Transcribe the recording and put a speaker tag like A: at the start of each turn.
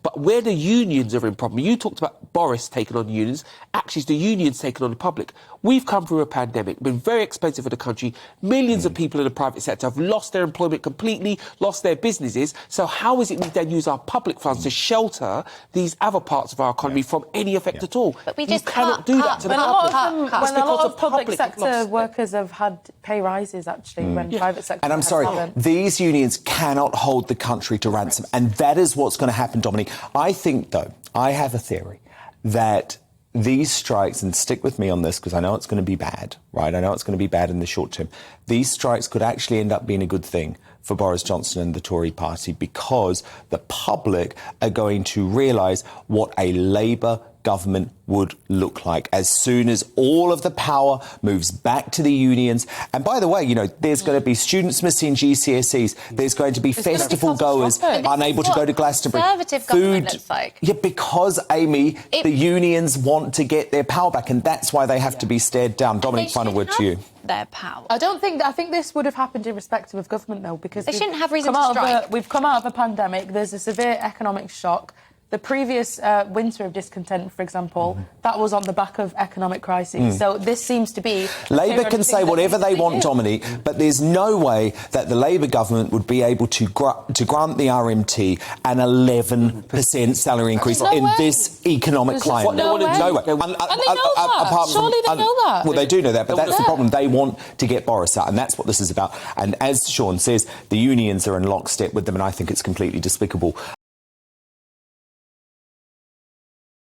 A: But where the unions are in problem, you talked about Boris taking on unions, actually it's the unions taking on the public. We've come through a pandemic, been very expensive for the country. Millions of people in the private sector have lost their employment completely, lost their businesses. So how is it we then use our public funds to shelter these other parts of our economy from any effect at all?
B: But we just
A: cannot do that to the public.
C: When a lot of public sector workers have had pay rises, actually, when private sector...
D: And I'm sorry, these unions cannot hold the country to ransom. And that is what's going to happen, Dominic. I think, though, I have a theory that these strikes, and stick with me on this because I know it's going to be bad, right? I know it's going to be bad in the short term. These strikes could actually end up being a good thing for Boris Johnson and the Tory party because the public are going to realise what a Labour government would look like as soon as all of the power moves back to the unions. And by the way, you know, there's going to be students missing GCSEs. There's going to be festival goers unable to go to Glastonbury.
B: Conservative government looks like.
D: Yeah, because, Amy, the unions want to get their power back, and that's why they have to be stared down. Dominic, final word to you.
B: Their power.
C: I think this would have happened irrespective of government, though, because
B: they shouldn't have reason to strike.
C: We've come out of a pandemic. There's a severe economic shock. The previous winter of discontent, for example, that was on the back of economic crises. So this seems to be...
D: Labour can say whatever they want, Dominic, but there's no way that the Labour government would be able to grant the RMT an 11% salary increase in this economic climate.
C: No way.
D: No way.
E: And they know that. Surely they know that.
D: Well, they do know that, but that's the problem. They want to get Boris out, and that's what this is about. And as Sean says, the unions are in lockstep with them, and I think it's completely despicable.